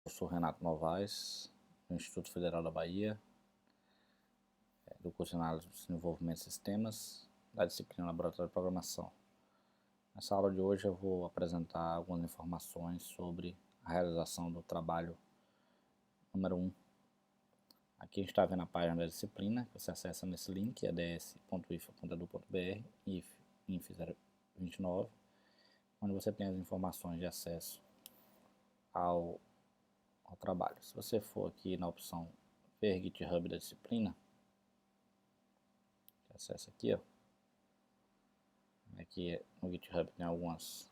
Eu sou Renato Novaes, do Instituto Federal da Bahia, do curso de Análise de Desenvolvimento de Sistemas, da disciplina Laboratório de Programação. Nessa aula de hoje eu vou apresentar algumas informações sobre a realização do trabalho número 1. Aqui a gente está vendo a página da disciplina, que você acessa nesse link, eds.ifa.edu.br, INF 029, onde você tem as informações de acesso ao trabalho. Se você for aqui na opção ver GitHub da disciplina, acessa aqui, ó. Aqui no GitHub tem algumas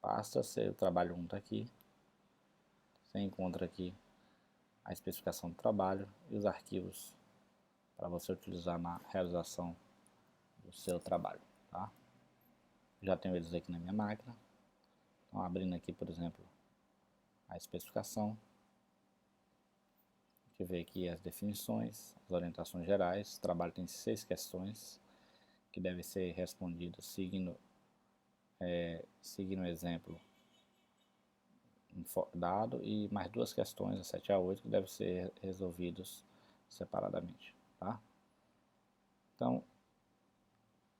pastas, o trabalho 1 está aqui. Você encontra aqui a especificação do trabalho e os arquivos para você utilizar na realização do seu trabalho, tá? Já tenho eles aqui na minha máquina. Então, abrindo aqui, por exemplo, a especificação, a gente vê aqui as definições, as orientações gerais. O trabalho tem 6 questões que devem ser respondidas seguindo o exemplo dado, e mais 2 questões, a 7 a 8, que devem ser resolvidos separadamente, tá? Então,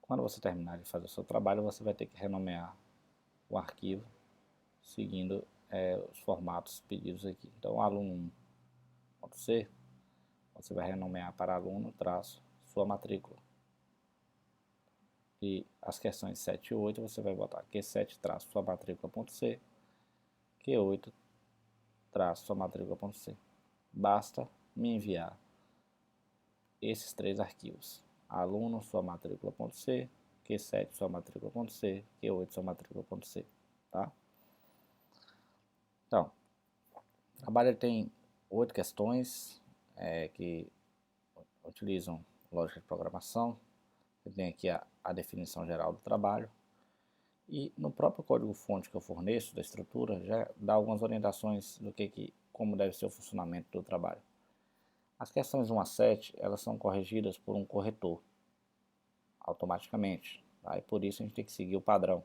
quando você terminar de fazer o seu trabalho, você vai ter que renomear o arquivo seguindo os formatos pedidos aqui. Então, aluno1.c, você vai renomear para aluno traço sua matrícula. E as questões 7 e 8 você vai botar Q7 traço sua matrícula.c, Q8 traço sua matrícula.c. Basta me enviar esses 3 arquivos: aluno sua matrícula.c, Q7 sua matrícula.c, Q8 sua matrícula.c, tá? Então, o trabalho tem 8 questões que utilizam lógica de programação. Eu tenho aqui a definição geral do trabalho, e no próprio código-fonte que eu forneço da estrutura já dá algumas orientações do como deve ser o funcionamento do trabalho. As questões 1 a 7, elas são corrigidas por um corretor automaticamente, tá? E por isso a gente tem que seguir o padrão,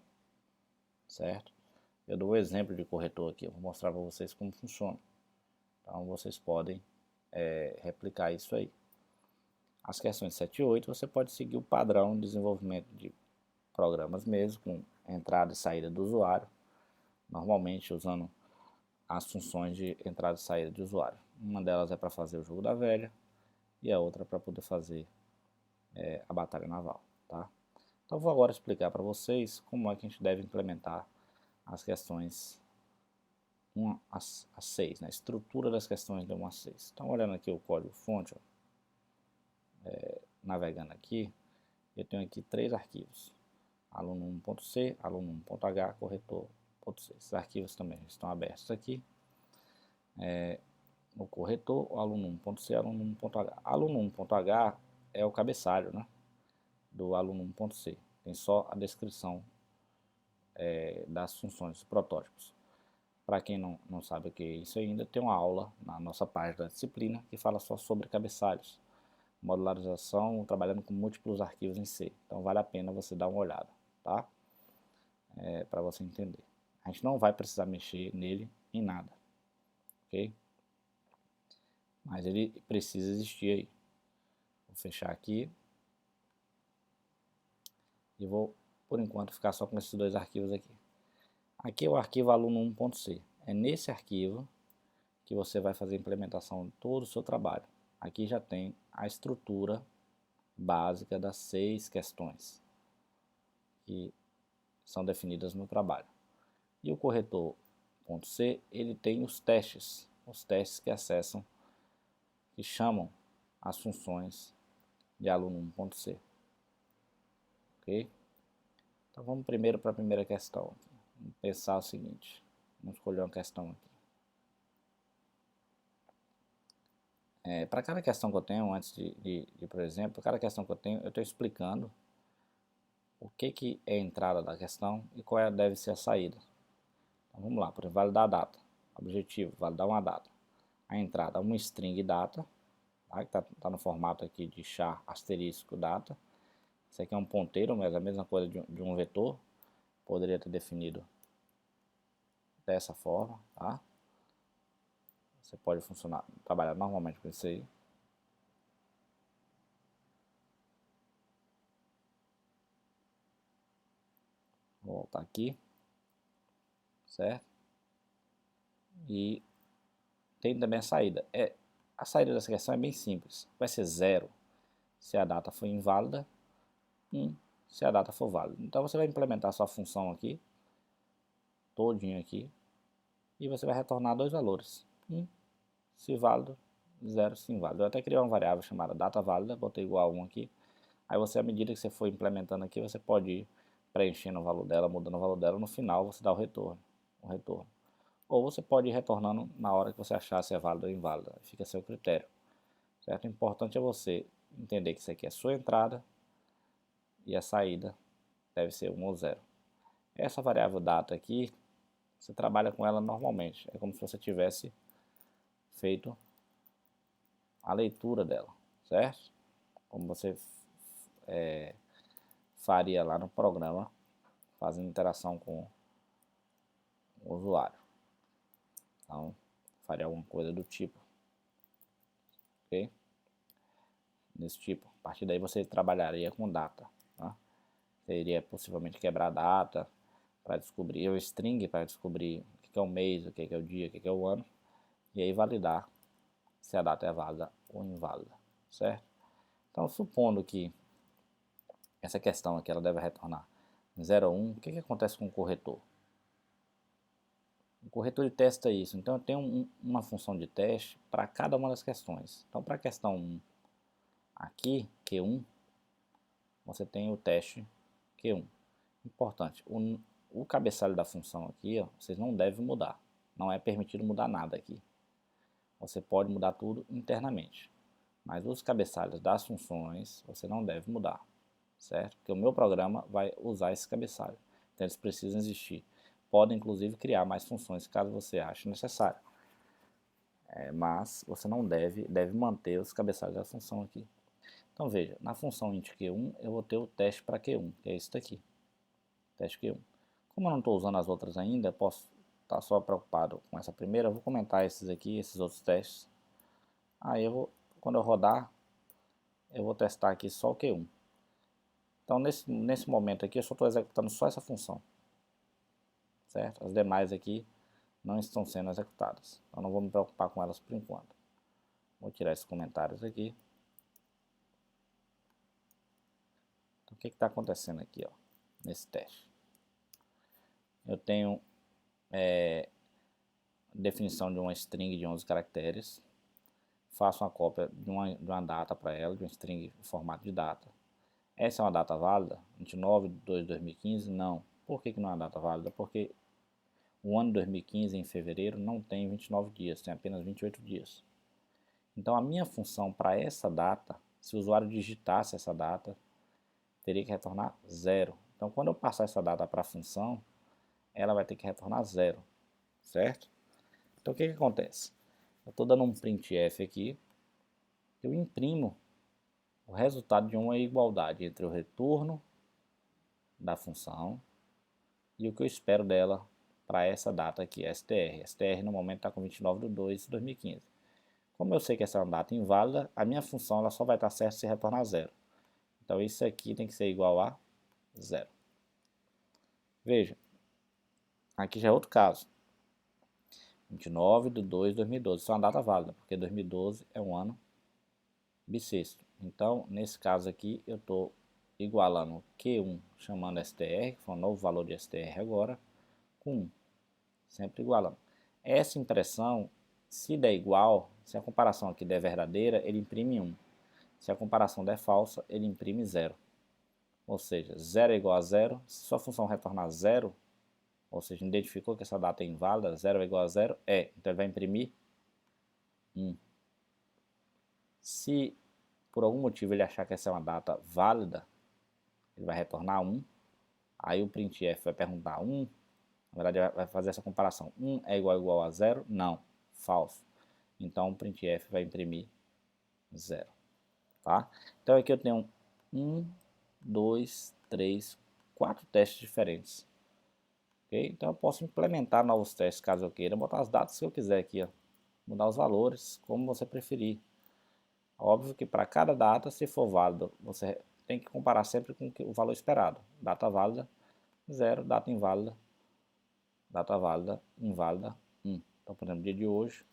certo? Eu dou um exemplo de corretor aqui, eu vou mostrar para vocês como funciona. Então vocês podem replicar isso aí. As questões 7 e 8 você pode seguir o padrão de desenvolvimento de programas mesmo, com entrada e saída do usuário, normalmente usando as funções de entrada e saída de usuário. Uma delas é para fazer o jogo da velha e a outra para poder fazer a batalha naval, tá? Então vou agora explicar para vocês como é que a gente deve implementar as questões 1 a 6, né? A estrutura das questões de 1 a 6. Então, olhando aqui o código fonte, navegando aqui, eu tenho aqui 3 arquivos: aluno1.c, aluno1.h, corretor.c. Esses arquivos também estão abertos aqui no corretor, o aluno1.c, aluno1.h. Aluno1.h é o cabeçalho, né, do aluno1.c. Tem só a descrição das funções, dos protótipos. Para quem não sabe o que é isso ainda, tem uma aula na nossa página da disciplina que fala só sobre cabeçalhos, modularização, trabalhando com múltiplos arquivos em C. Então vale a pena você dar uma olhada, tá? Para você entender. A gente não vai precisar mexer nele em nada, ok? Mas ele precisa existir aí. Vou fechar aqui e vou, por enquanto, ficar só com esses 2 arquivos aqui. Aqui é o arquivo aluno1.c. É nesse arquivo que você vai fazer a implementação de todo o seu trabalho. Aqui já tem a estrutura básica das 6 questões que são definidas no trabalho. E o corretor.c, ele tem os testes que acessam, que chamam as funções de aluno1.c. Ok? Então vamos primeiro para a primeira questão. Vamos pensar o seguinte, vamos escolher uma questão aqui. Para cada questão que eu tenho, antes por exemplo, cada questão que eu tenho, eu estou explicando o que é a entrada da questão e qual deve ser a saída. Então vamos lá, por exemplo, validar a data. Objetivo, validar uma data. A entrada, uma string data, tá? Que tá no formato aqui de char asterisco data. Isso aqui é um ponteiro, mas é a mesma coisa de um vetor. Poderia ter definido dessa forma, tá? Você pode trabalhar normalmente com isso aí. Vou voltar aqui, certo? E tem também a saída. A saída dessa questão é bem simples. Vai ser 0 se a data for inválida, 1 se a data for válida. Então você vai implementar a sua função aqui, todinho aqui, e você vai retornar dois valores. 1 se válido, 0 se inválido. Eu até criei uma variável chamada data válida, botei igual a 1 aqui. Aí você, à medida que você for implementando aqui, você pode ir preenchendo o valor dela, mudando o valor dela. No final você dá o retorno. Ou você pode ir retornando na hora que você achar se é válida ou inválida. Fica a seu critério. Certo? O importante é você entender que isso aqui é a sua entrada e a saída deve ser 1 ou 0. Essa variável data aqui, você trabalha com ela normalmente. É como se você tivesse feito a leitura dela, certo? Como você faria lá no programa, fazendo interação com o usuário. Então, faria alguma coisa do tipo, ok? Desse tipo. A partir daí você trabalharia com data. Tá? Você iria possivelmente quebrar a data para descobrir o string, para descobrir o que é o mês, o que é o dia, o que é o ano, e aí validar se a data é válida ou inválida, certo? Então, supondo que essa questão aqui ela deve retornar 0 ou 1, o que acontece com o corretor? O corretor testa isso, então eu tenho uma função de teste para cada uma das questões. Então, para a questão 1 aqui, Q1, você tem o teste Q1. Importante, o cabeçalho da função aqui, ó, vocês não devem mudar. Não é permitido mudar nada aqui. Você pode mudar tudo internamente. Mas os cabeçalhos das funções, você não deve mudar. Certo? Porque o meu programa vai usar esse cabeçalho. Então eles precisam existir. Podem inclusive criar mais funções caso você ache necessário. Mas você não deve manter os cabeçalhos da função aqui. Então veja, na função int q1 eu vou ter o teste para q1, que é esse daqui. Teste q1. Como eu não estou usando as outras ainda, posso estar só preocupado com essa primeira, eu vou comentar esses aqui, esses outros testes. Aí quando eu rodar, eu vou testar aqui só o q1. Então nesse momento aqui eu só estou executando só essa função. Certo? As demais aqui não estão sendo executadas. Eu não vou me preocupar com elas por enquanto. Vou tirar esses comentários aqui. Então, o que está acontecendo aqui, ó, nesse teste? Eu tenho definição de uma string de 11 caracteres. Faço uma cópia de uma data para ela, de um string em formato de data. Essa é uma data válida? 29/2/2015? Não. Por que não é uma data válida? Porque o ano 2015, em fevereiro, não tem 29 dias, tem apenas 28 dias. Então, a minha função para essa data, se o usuário digitasse essa data, teria que retornar 0. Então, quando eu passar essa data para a função, ela vai ter que retornar 0, certo? Então, o que acontece? Eu estou dando um printf aqui, eu imprimo o resultado de uma igualdade entre o retorno da função e o que eu espero dela para essa data aqui, str. str no momento está com 29/2/2015. Como eu sei que essa é uma data inválida, a minha função ela só vai estar certa se retornar 0. Então isso aqui tem que ser igual a 0. Veja, aqui já é outro caso. 29/2/2012, isso é uma data válida, porque 2012 é um ano bissexto. Então, nesse caso aqui, eu estou igualando Q1, chamando str, que foi um novo valor de str agora, com 1. Sempre igualando. Essa impressão, se der igual, se a comparação aqui der verdadeira, ele imprime 1. Se a comparação der falsa, ele imprime 0. Ou seja, 0 é igual a 0. Se sua função retornar 0, ou seja, identificou que essa data é inválida, 0 é igual a 0, então ele vai imprimir 1. Se por algum motivo ele achar que essa é uma data válida, ele vai retornar 1. Aí o printf vai perguntar 1, na verdade vai fazer essa comparação. 1 é igual a 0? Não, falso. Então o printf vai imprimir 0. Tá? Então aqui eu tenho 1, 2, 3, 4 testes diferentes. Okay? Então eu posso implementar novos testes caso eu queira, botar as datas que eu quiser aqui. Ó. mudar os valores, como você preferir. Óbvio que para cada data, se for válido, você tem que comparar sempre com o valor esperado. Data válida, 0, data inválida, inválida, 1. Então, por exemplo, dia de hoje,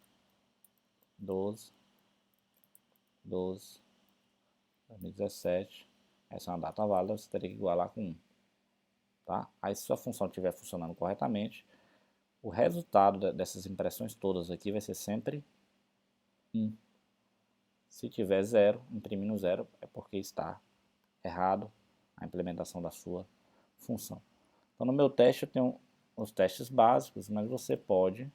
12/12/2017, essa é uma data válida, você teria que igualar com 1. Tá? Aí, se sua função estiver funcionando corretamente, o resultado dessas impressões todas aqui vai ser sempre 1. Se tiver 0, imprimindo 0, é porque está errado a implementação da sua função. Então, no meu teste eu tenho os testes básicos, mas você pode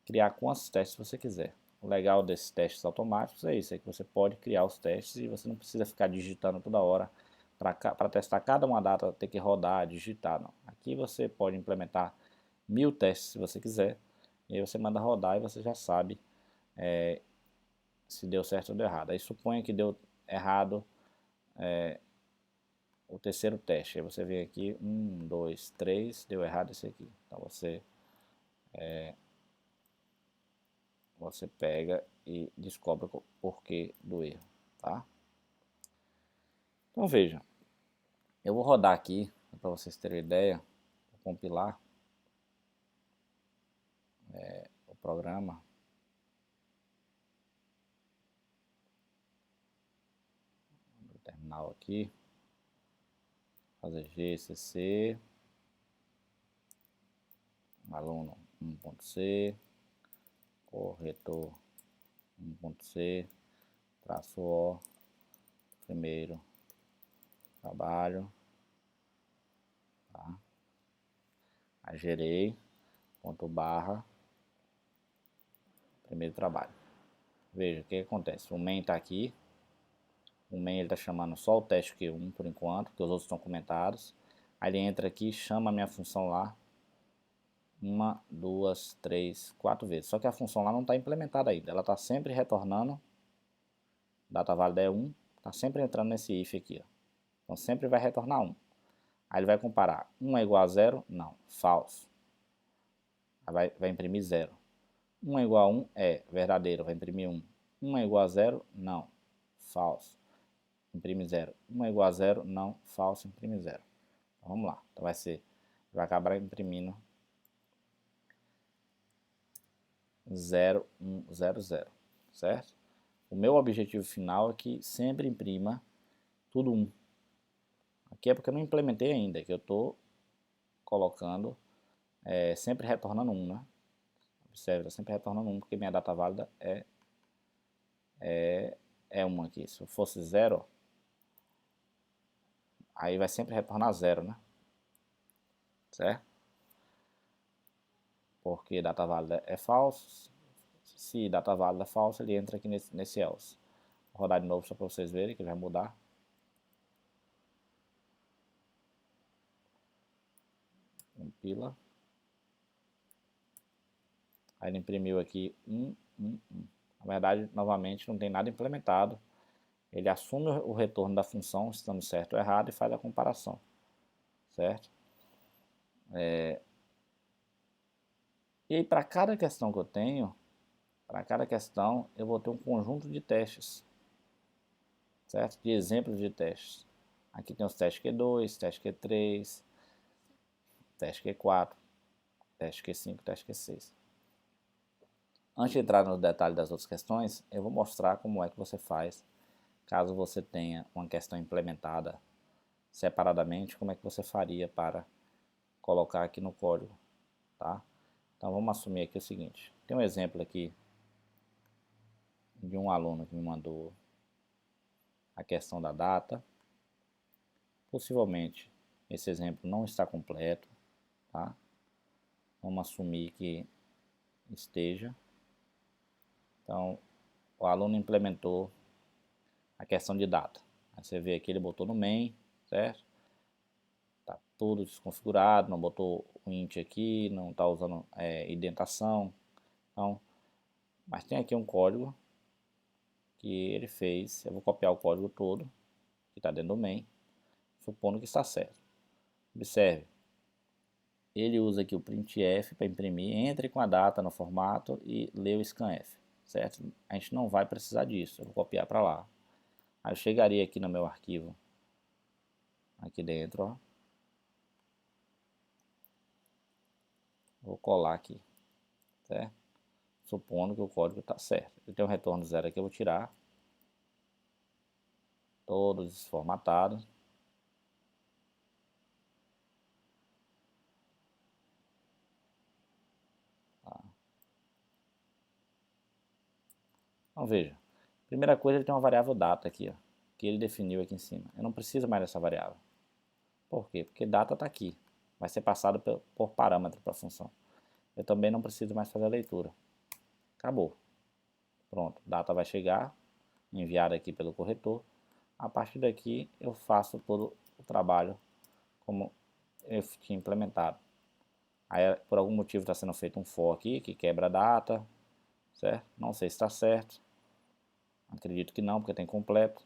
criar quantos testes você quiser. O legal desses testes automáticos é isso, é que você pode criar os testes e você não precisa ficar digitando toda hora para testar cada uma data, ter que rodar, digitar, não. Aqui você pode implementar 1000 testes se você quiser, e aí você manda rodar e você já sabe se deu certo ou deu errado. Aí suponha que deu errado o terceiro teste, aí você vem aqui, 1, 2, 3, deu errado esse aqui. Então você pega e descobre o porquê do erro, tá? Então veja, eu vou rodar aqui, para vocês terem ideia, vou compilar o programa. Vou terminal aqui, fazer GCC, aluno 1.c, corretor 1.c, traço O, primeiro trabalho, tá? Aí gerei, ponto barra, primeiro trabalho. Veja o que acontece, o main está aqui, o main ele está chamando só o teste Q1 por enquanto, porque os outros estão comentados. Aí ele entra aqui, chama a minha função lá, 1, 2, 3, 4 vezes. Só que a função lá não está implementada ainda, ela está sempre retornando, data válida é 1, está sempre entrando nesse if aqui, ó. Então sempre vai retornar 1. Aí ele vai comparar, 1 é igual a 0? Não, falso. Aí vai imprimir 0. 1 é igual a 1? É verdadeiro, vai imprimir 1. 1 é igual a 0? Não, falso. Imprime 0. 1 é igual a 0? Não, falso, imprime 0. Então vamos lá, então vai acabar imprimindo 0, 1, 0, 0, certo? O meu objetivo final é que sempre imprima tudo 1. Aqui é porque eu não implementei ainda, que eu estou colocando, sempre retornando 1, né? Observe, está sempre retornando 1, porque minha data válida é 1 aqui. Se fosse 0, aí vai sempre retornar 0, né? Certo? Porque data válida é falso. Se data válida é falsa, ele entra aqui nesse else. Vou rodar de novo só para vocês verem que ele vai mudar. Compila. Aí ele imprimiu aqui 1, 1, 1. Na verdade, novamente, não tem nada implementado. Ele assume o retorno da função, estando certo ou errado, e faz a comparação. Certo? E aí, para cada questão que eu tenho, para cada questão, eu vou ter um conjunto de testes. Certo? De exemplos de testes. Aqui tem os testes Q2, teste Q3, teste Q4, teste Q5, teste Q6. Antes de entrar no detalhe das outras questões, eu vou mostrar como é que você faz caso você tenha uma questão implementada separadamente, como é que você faria para colocar aqui no código, tá? Então vamos assumir aqui o seguinte, tem um exemplo aqui de um aluno que me mandou a questão da data. Possivelmente esse exemplo não está completo, tá? Vamos assumir que esteja. Então, o aluno implementou a questão de data. Aí você vê aqui, ele botou no main, certo? Tá tudo desconfigurado, não botou o int aqui, não está usando indentação. Então, mas tem aqui um código que ele fez. Eu vou copiar o código todo que está dentro do main, supondo que está certo. Observe, ele usa aqui o printf para imprimir, entre com a data no formato e lê o scanf, certo? A gente não vai precisar disso, eu vou copiar para lá. Aí eu chegaria aqui no meu arquivo, aqui dentro, ó. Vou colar aqui, certo? Supondo que o código está certo. Eu tenho um retorno zero aqui, eu vou tirar. Todos desformatados. Tá. Então veja, primeira coisa, ele tem uma variável data aqui, ó, que ele definiu aqui em cima. Eu não preciso mais dessa variável. Por quê? Porque data está aqui. Vai ser passado por parâmetro para a função. Eu também não preciso mais fazer a leitura. Acabou. Pronto, data vai chegar, enviada aqui pelo corretor. A partir daqui eu faço todo o trabalho como eu tinha implementado. Aí por algum motivo está sendo feito um for aqui, que quebra a data, certo? Não sei se está certo. Acredito que não, porque tem completo.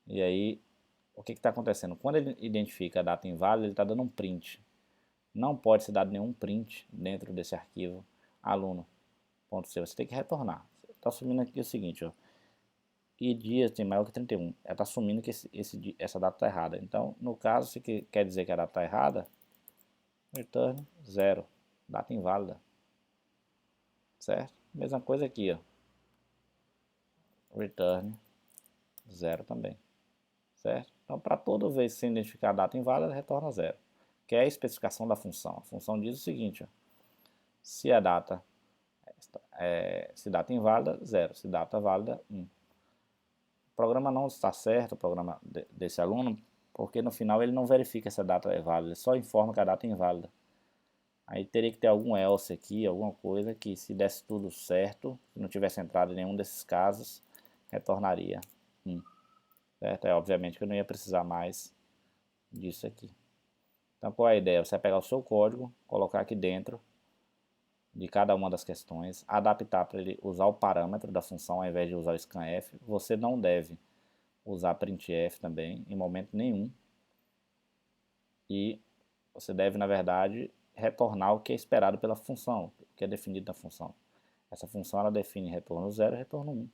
E aí, o que está acontecendo? Quando ele identifica a data inválida, ele está dando um print. Não pode ser dado nenhum print dentro desse arquivo aluno.c. Você tem que retornar. Está assumindo aqui o seguinte, ó. E dias tem maior que 31. Ela está assumindo que essa data está errada. Então, no caso, se quer dizer que a data está errada, return 0. Data inválida. Certo? Mesma coisa aqui, ó. Return 0 também. Certo? Então, para toda vez que você identificar a data inválida, retorna 0. Que é a especificação da função. A função diz o seguinte, ó. Se a data se data inválida, 0. Se data válida, 1. O programa não está certo, o programa desse aluno, porque no final ele não verifica se a data é válida, ele só informa que a data é inválida. Aí teria que ter algum else aqui, alguma coisa que se desse tudo certo, se não tivesse entrado em nenhum desses casos, retornaria 1. Certo? Obviamente que eu não ia precisar mais disso aqui. Então qual é a ideia? Você vai pegar o seu código, colocar aqui dentro de cada uma das questões, adaptar para ele usar o parâmetro da função ao invés de usar o scanf. Você não deve usar printf também, em momento nenhum. E você deve, na verdade, retornar o que é esperado pela função, o que é definido na função. Essa função ela define retorno 0 e retorno 1.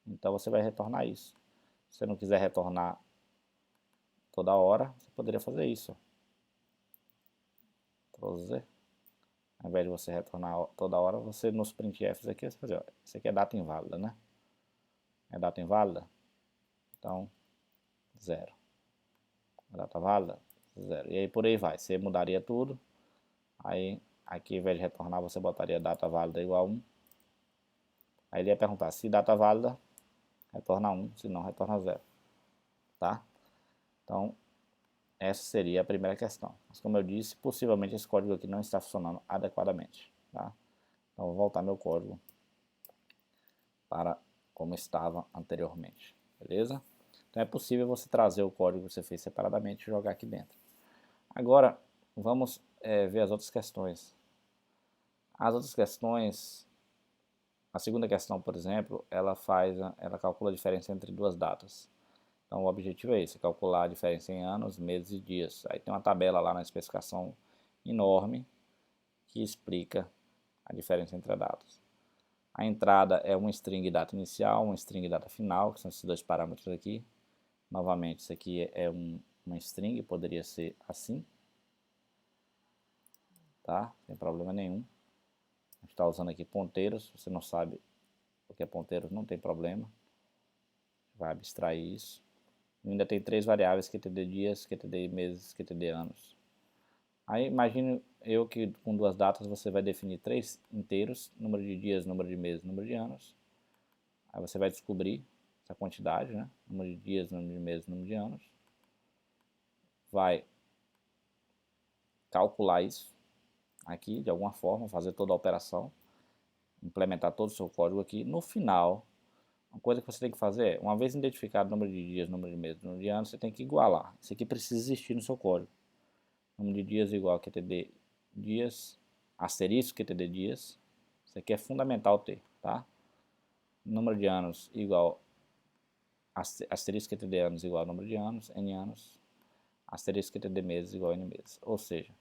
Então você vai retornar isso. Se você não quiser retornar toda hora, você poderia fazer isso. Fazer. Ao invés de você retornar toda hora, você nos printfs aqui, você fazer, ó, isso aqui é data inválida, né? É data inválida? Então, 0. Data válida? 0. E aí por aí vai. Você mudaria tudo. Aí aqui, ao invés de retornar, você botaria data válida igual a 1. Aí ele ia perguntar, se data válida, retorna 1, se não, retorna 0. Tá? Então, essa seria a primeira questão. Mas como eu disse, possivelmente esse código aqui não está funcionando adequadamente. Tá? Então, vou voltar meu código para como estava anteriormente. Beleza? Então, é possível você trazer o código que você fez separadamente e jogar aqui dentro. Agora, vamos ver as outras questões. As outras questões, a segunda questão, por exemplo, ela calcula a diferença entre duas datas. Então o objetivo é esse, calcular a diferença em anos, meses e dias. Aí tem uma tabela lá na especificação enorme que explica a diferença entre as datas. A entrada é uma string data inicial, uma string data final, que são esses dois parâmetros aqui. Novamente, isso aqui é uma string, poderia ser assim. Tá? Sem problema nenhum. A gente está usando aqui ponteiros, se você não sabe o que é ponteiros, não tem problema. Vai abstrair isso. E ainda tem três variáveis, QTD dias, QTD meses, QTD anos. Aí imagine eu que com duas datas você vai definir três inteiros, número de dias, número de meses, número de anos. Aí você vai descobrir essa quantidade, né? Número de dias, número de meses, número de anos. Vai calcular isso aqui de alguma forma, fazer toda a operação, implementar todo o seu código aqui. No final, uma coisa que você tem que fazer é, uma vez identificado o número de dias, número de meses, número de anos, você tem que igualar. Isso aqui precisa existir no seu código. Número de dias igual a QTD dias, asterisco QTD dias. Isso aqui é fundamental ter, tá? Número de anos igual asterisco QTD anos igual a número de anos, N anos. Asterisco QTD meses igual a N meses. Ou seja,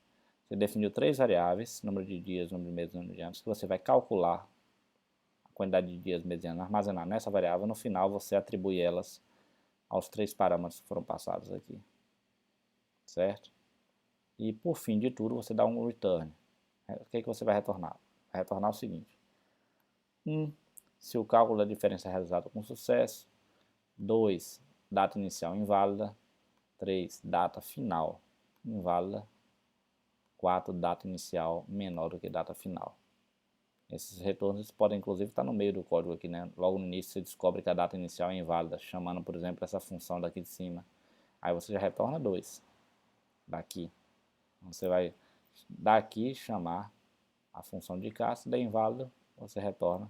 Você definiu 3 variáveis, número de dias, número de meses, número de anos, que você vai calcular a quantidade de dias, meses e anos, armazenar nessa variável. No final, você atribui elas aos 3 parâmetros que foram passados aqui, certo? E por fim de tudo, você dá um return. O que você vai retornar? Vai retornar o seguinte: 1. Se o cálculo da diferença é realizado com sucesso. 2. Data inicial inválida. 3. Data final inválida. 4. Data inicial menor do que data final. Esses retornos podem inclusive estar no meio do código aqui, né? Logo no início você descobre que a data inicial é inválida, chamando, por exemplo, essa função daqui de cima. Aí você já retorna 2 daqui. Você vai daqui chamar a função de cá, se der inválido, você retorna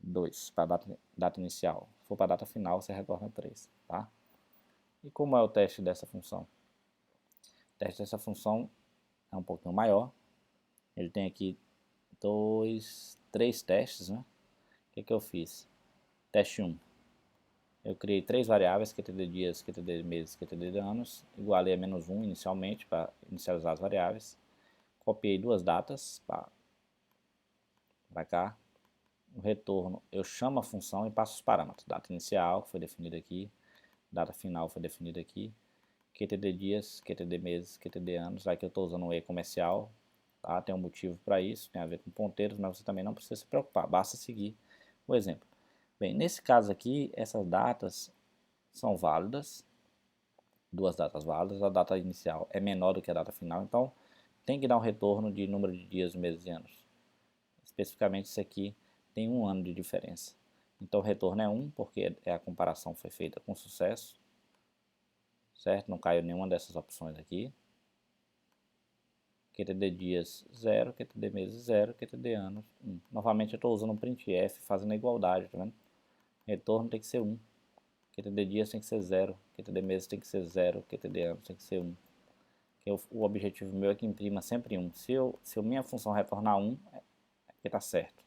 2 para a data inicial. Se for para a data final, você retorna 3, tá? E como é o teste dessa função? O teste dessa função é um pouquinho maior. Ele tem aqui 3 testes, né? O que eu fiz? Teste 1. Eu criei 3 variáveis, QTD dias, QTD meses, QTD anos. Igualei a -1 inicialmente para inicializar as variáveis. Copiei 2 datas para cá. O retorno, eu chamo a função e passo os parâmetros. Data inicial, que foi definida aqui. Data final foi definida aqui. QTD dias, QTD meses, QTD anos. Aqui eu estou usando um E comercial. Tá? Tem um motivo para isso, tem a ver com ponteiros, mas você também não precisa se preocupar. Basta seguir o exemplo. Bem, nesse caso aqui, essas datas são válidas. 2 datas válidas. A data inicial é menor do que a data final. Então, tem que dar um retorno de número de dias, meses e anos. Especificamente, isso aqui tem 1 ano de diferença. Então o retorno é 1, porque a comparação foi feita com sucesso, certo? Não caiu nenhuma dessas opções aqui. QTD dias 0, QTD meses 0, QTD anos 1. Novamente eu estou usando um printf, fazendo a igualdade, tá vendo? Retorno tem que ser 1. QTD dias tem que ser 0, QTD meses tem que ser 0, QTD anos tem que ser 1. O objetivo meu é que imprima sempre 1. Se a minha função retornar 1, é porque está certo.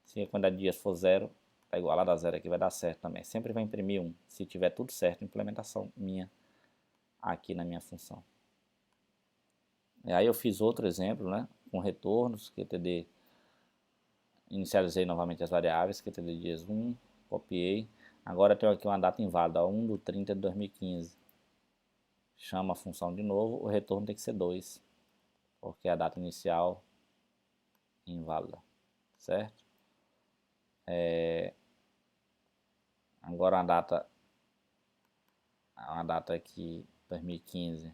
Se a quantidade de dias for 0, está igualado a 0 aqui, vai dar certo também. Sempre vai imprimir 1, se tiver tudo certo, implementação minha aqui na minha função. E aí eu fiz outro exemplo, né, com retornos, QTD, inicializei novamente as variáveis, QTD dias 1, copiei. Agora eu tenho aqui uma data inválida, 1/30 de 2015. Chama a função de novo, o retorno tem que ser 2, porque é a data inicial inválida, certo? Agora a data aqui, 2015,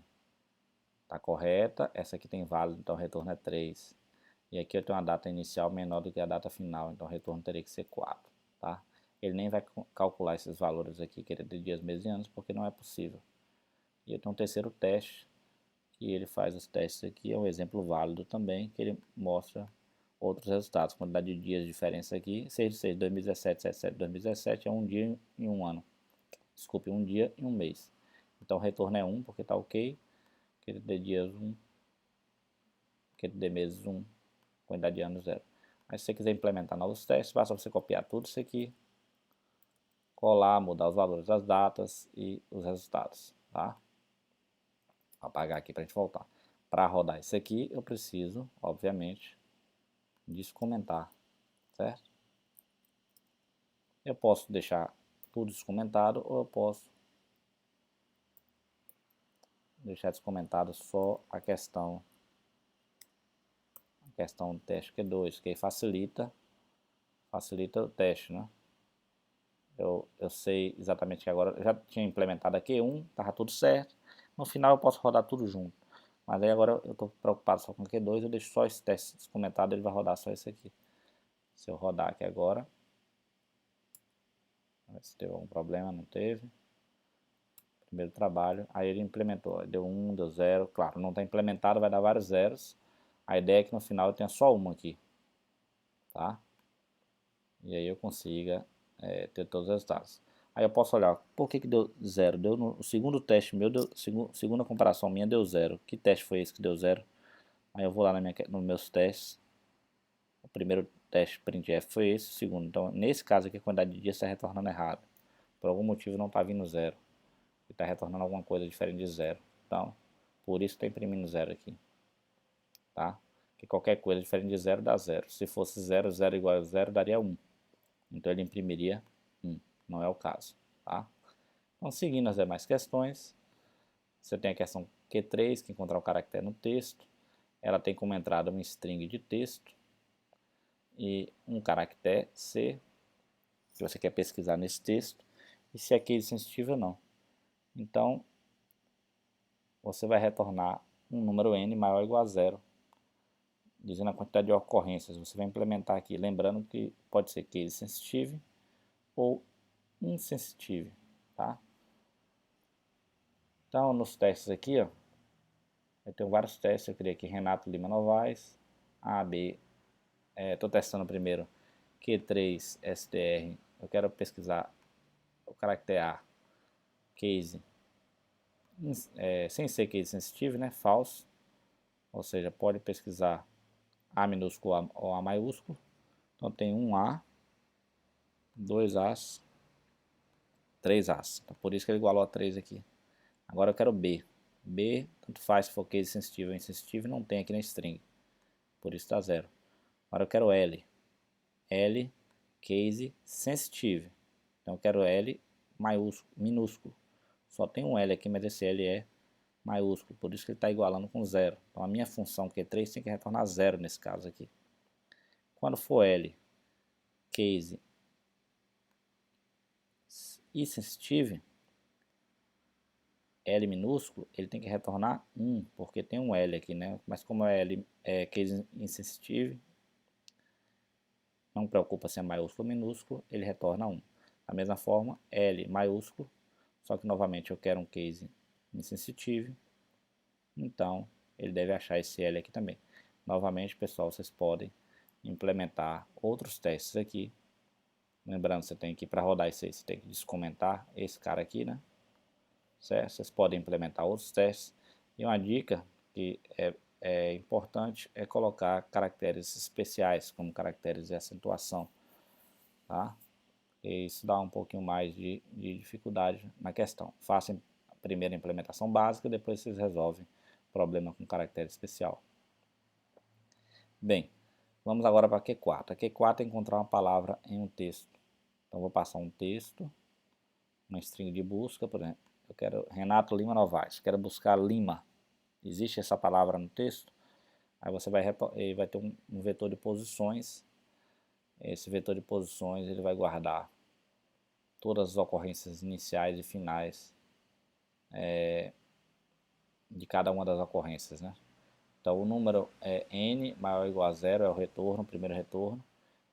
está correta. Essa aqui tem válido, então o retorno é 3. E aqui eu tenho uma data inicial menor do que a data final, então o retorno teria que ser 4. Tá? Ele nem vai calcular esses valores aqui, que é de dias, meses e anos, porque não é possível. E eu tenho um terceiro teste, que ele faz os testes aqui, é um exemplo válido também, que ele mostra outros resultados. Quantidade de dias de diferença aqui, 6 de 6, 2017, 7 de 7, 2017 é um dia em um ano. Desculpe, um dia em um mês. Então o retorno é 1, porque está ok. QTD dias 1, QTD meses 1, quantidade de anos 0. Mas se você quiser implementar novos testes, basta você copiar tudo isso aqui, colar, mudar os valores das datas e os resultados, tá? Vou apagar aqui para a gente voltar. Para rodar isso aqui, eu preciso, obviamente, descomentar, certo? Eu posso deixar tudo descomentado ou eu posso deixar descomentado só a questão do teste Q2, que aí facilita o teste, né? Eu sei exatamente que agora eu já tinha implementado a Q1, estava tudo certo. No final eu posso rodar tudo junto. Mas aí agora eu estou preocupado só com o Q2, eu deixo só esse teste descomentado, ele vai rodar só esse aqui. Se eu rodar aqui agora, se teve algum problema, não teve. Primeiro trabalho, aí ele implementou, deu 1, deu 0, claro, não está implementado, vai dar vários zeros. A ideia é que no final eu tenha só uma aqui, tá? E aí eu consiga ter todos os resultados. Aí eu posso olhar, por que deu 0? Deu no segundo teste meu, segunda comparação minha deu 0. Que teste foi esse que deu 0? Aí eu vou lá nos meus testes. O primeiro teste printf foi esse, o segundo. Então, nesse caso aqui, a quantidade de dias está retornando errado. Por algum motivo não está vindo 0. Está retornando alguma coisa diferente de 0. Então, por isso está imprimindo 0 aqui. tá? Que qualquer coisa diferente de 0 dá 0. Se fosse 0, 0 igual a 0, daria 1. Então ele imprimiria 1. Não é o caso, tá? Então, seguindo as demais questões, você tem a questão Q3, que encontrar o caractere no texto. Ela tem como entrada um string de texto e um caractere C, que você quer pesquisar nesse texto, e se é case sensitivo ou não. Então, você vai retornar um número n maior ou igual a 0, dizendo a quantidade de ocorrências. Você vai implementar aqui, lembrando que pode ser case sensitive ou insensitive, tá? Então, nos testes aqui, ó, eu tenho vários testes. Eu criei aqui Renato Lima Novaes, A, B. Estou testando primeiro Q3 STR. Eu quero pesquisar o caractere A, case, sem ser case sensitive, né? False. Ou seja, pode pesquisar A minúsculo ou A maiúsculo. Então tem um A, dois As, três As. Então, por isso que ele igualou a 3 aqui. Agora eu quero B. B, tanto faz se for case sensitivo ou insensitivo, não tem aqui na string. Por isso está 0. Agora eu quero L. L, case sensitive. Então eu quero L maiúsculo, minúsculo. Só tem um L aqui, mas esse L é maiúsculo, por isso que ele está igualando com 0. Então a minha função Q3 tem que retornar 0 nesse caso aqui. Quando for L, case insensitive, L minúsculo, ele tem que retornar 1, porque tem um L aqui, né? Mas como é L case insensitive, não preocupa se é maiúsculo ou minúsculo, ele retorna 1. Da mesma forma, L maiúsculo, só que novamente eu quero um case insensitive, então ele deve achar esse L aqui também. Novamente, pessoal, vocês podem implementar outros testes aqui. Lembrando, você tem que, para rodar isso aí, você tem que descomentar esse cara aqui, né? Certo? Vocês podem implementar outros testes. E uma dica que é importante é colocar caracteres especiais, como caracteres de acentuação, tá? E isso dá um pouquinho mais de dificuldade na questão. Façam a primeira implementação básica, depois vocês resolvem o problema com caractere especial. Bem, vamos agora para a Q4. A Q4 é encontrar uma palavra em um texto. Então vou passar um texto, uma string de busca, por exemplo. Eu quero Renato Lima Novaes, quero buscar Lima. Existe essa palavra no texto? Aí você vai ter um vetor de posições. Esse vetor de posições ele vai guardar todas as ocorrências iniciais e finais de cada uma das ocorrências, né? Então o número é n maior ou igual a 0, é o retorno, o primeiro retorno,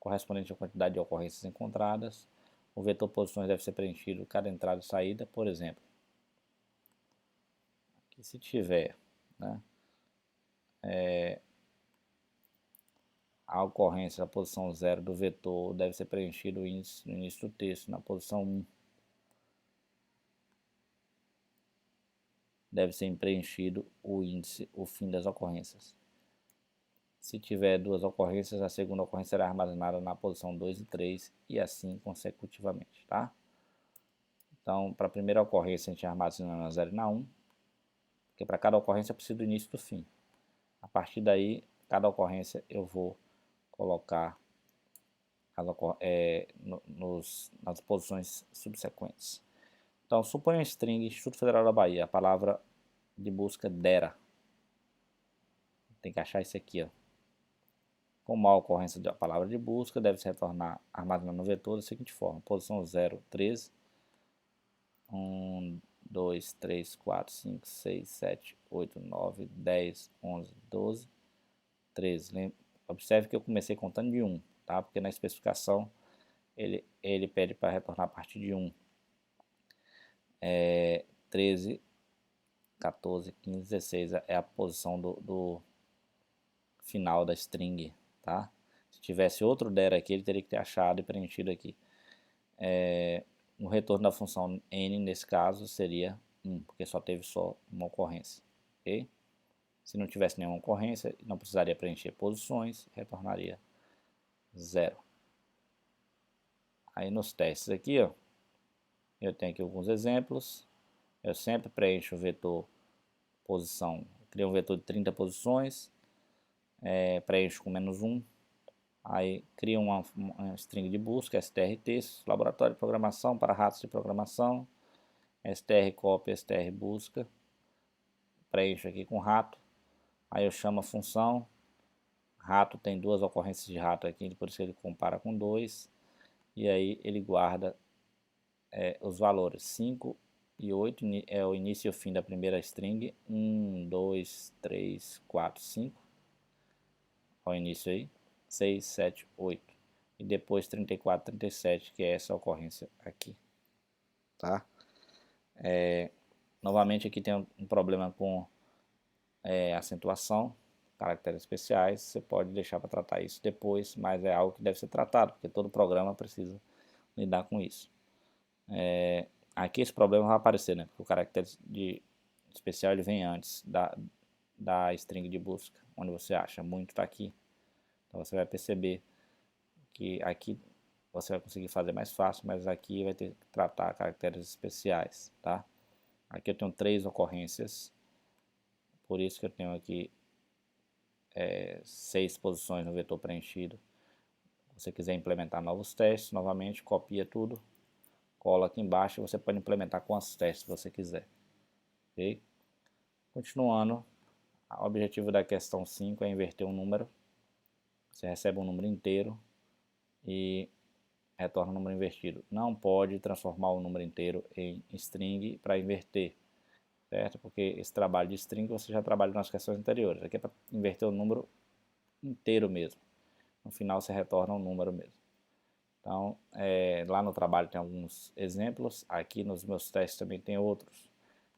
correspondente à quantidade de ocorrências encontradas. O vetor posições deve ser preenchido cada entrada e saída, por exemplo. Aqui se tiver, né, a ocorrência da posição 0 do vetor, deve ser preenchido no início do texto. Na posição 1, deve ser preenchido o índice, o fim das ocorrências. Se tiver duas ocorrências, a segunda ocorrência será armazenada na posição 2 e 3 e assim consecutivamente, tá? Então, para a primeira ocorrência, a gente armazena na 0 e na 1, porque para cada ocorrência eu preciso do início e do fim. A partir daí, cada ocorrência eu vou colocar nas posições subsequentes. Então, suponha um string Instituto Federal da Bahia, a palavra de busca DERA. Tem que achar isso aqui, ó. Como a ocorrência da palavra de busca, deve se retornar armazenado no vetor da seguinte forma: posição 0, 13, 1, 2, 3, 4, 5, 6, 7, 8, 9, 10, 11, 12, 13. Observe que eu comecei contando de 1, tá? Porque na especificação ele pede para retornar a partir de 1. 13, 14, 15, 16 é a posição do final da string, tá? Se tivesse outro DER aqui, ele teria que ter achado e preenchido aqui. O retorno da função n, nesse caso, seria 1, porque só teve uma ocorrência, ok? Se não tivesse nenhuma ocorrência, não precisaria preencher posições, retornaria 0. Aí nos testes aqui, ó, eu tenho aqui alguns exemplos. Eu sempre preencho o vetor posição, crio um vetor de 30 posições, preencho com -1, aí cria uma string de busca, str textos, laboratório de programação para ratos de programação, str copy, str busca, preencho aqui com rato, aí eu chamo a função, rato tem duas ocorrências de rato aqui, por isso ele compara com 2, e aí ele guarda os valores 5 e 8, é o início e o fim da primeira string, 1, 2, 3, 4, 5, ao início aí, 6, 7, 8, e depois 34, 37, que é essa ocorrência aqui, tá? Novamente aqui tem um problema com acentuação, caracteres especiais, você pode deixar para tratar isso depois, mas é algo que deve ser tratado, porque todo programa precisa lidar com isso. Aqui esse problema vai aparecer, né? Porque o caractere especial ele vem antes da string de busca, onde você acha muito está aqui. Então você vai perceber que aqui você vai conseguir fazer mais fácil, mas aqui vai ter que tratar caracteres especiais, tá? Aqui eu tenho 3 ocorrências, por isso que eu tenho aqui 6 posições no vetor preenchido. Se você quiser implementar novos testes, novamente copia tudo, cola aqui embaixo e você pode implementar quantos testes você quiser. Ok? Continuando, o objetivo da questão 5 é inverter um número. Você recebe um número inteiro e retorna um número invertido. Não pode transformar o número inteiro em string para inverter, certo? Porque esse trabalho de string você já trabalhou nas questões anteriores. Aqui é para inverter o número inteiro mesmo. No final você retorna um número mesmo. Então, lá no trabalho tem alguns exemplos. Aqui nos meus testes também tem outros.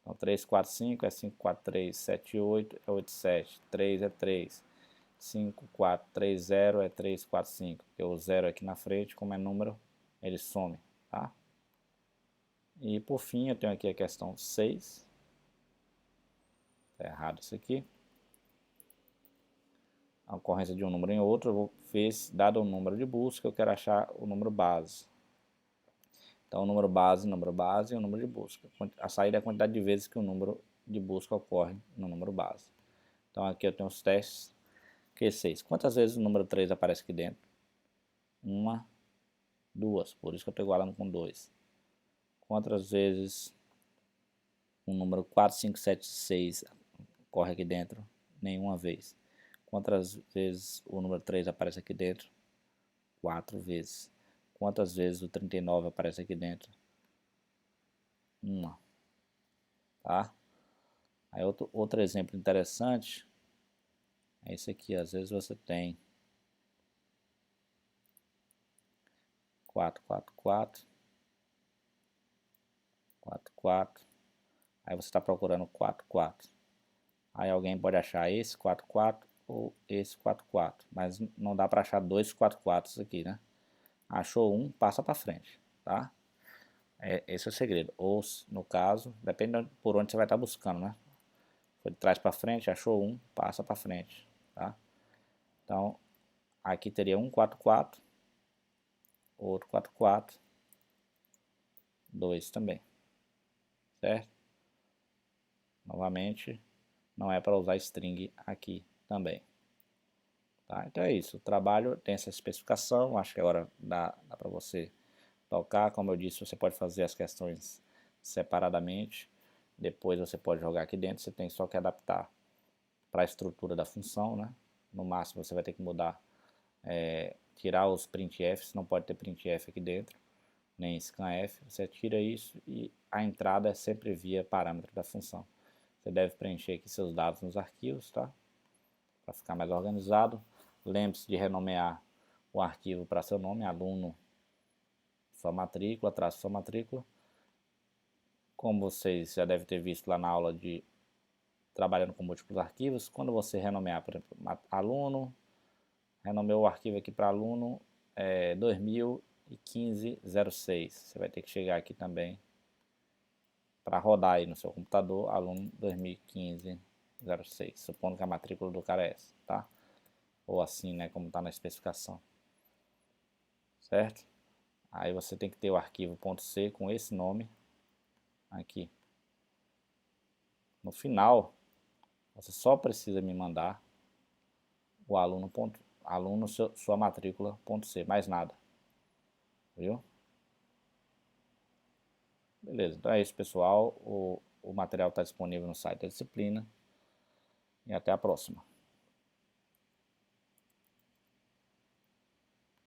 Então, 3, 4, 5 é 5, 4, 3, 7, 8 é 8, 7. 3 é 3. 5, 4, 3, 0 é 3, 4, 5. Porque o 0 aqui na frente, como é número, ele some, tá? E por fim, eu tenho aqui a questão 6. Está errado isso aqui. A ocorrência de um número em outro, eu vou ver se, dado o número de busca, eu quero achar o número base. Então, o número base e o número de busca. A saída é a quantidade de vezes que o número de busca ocorre no número base. Então, aqui eu tenho os testes. Q6. Quantas vezes o número 3 aparece aqui dentro? 1, 2. Por isso que eu estou igualando com 2. Quantas vezes o número 4, 5, 7, 6 ocorre aqui dentro? Nenhuma vez. Quantas vezes o número 3 aparece aqui dentro? 4 vezes. Quantas vezes o 39 aparece aqui dentro? 1. Tá? Aí outro exemplo interessante é esse aqui. Às vezes você tem 4, 4, 4, 4, 4. Aí você está procurando 4, 4. Aí alguém pode achar esse 4, 4 ou esse 4, 4. Mas não dá para achar dois 4, 4 aqui, né? Achou um, passa para frente, tá? Esse é o segredo. Ou, no caso, depende por onde você vai estar buscando, né? Foi de trás para frente, achou um, passa para frente, tá? Então, aqui teria um 4, 4, outro 4, 4, 2 também, certo? Novamente, não é para usar string aqui também. Tá? Então é isso, o trabalho tem essa especificação, acho que agora dá para você tocar. Como eu disse, você pode fazer as questões separadamente, depois você pode jogar aqui dentro, você tem só que adaptar para a estrutura da função, né? No máximo você vai ter que mudar, tirar os printfs, não pode ter printf aqui dentro, nem scanf, você tira isso e a entrada é sempre via parâmetro da função. Você deve preencher aqui seus dados nos arquivos, tá? Para ficar mais organizado. Lembre-se de renomear o arquivo para seu nome, aluno, sua matrícula, traço sua matrícula. Como vocês já devem ter visto lá na aula de trabalhando com múltiplos arquivos, quando você renomear, por exemplo, aluno, renomeou o arquivo aqui para aluno 2015-06. Você vai ter que chegar aqui também para rodar aí no seu computador, aluno 2015-06, supondo que a matrícula do cara é essa, tá? Ou assim, né, como está na especificação, certo? Aí você tem que ter o arquivo .c com esse nome aqui. No final, você só precisa me mandar o aluno, sua matrícula, ponto C, mais nada. Viu? Beleza, então é isso, pessoal. O material está disponível no site da disciplina. E até a próxima.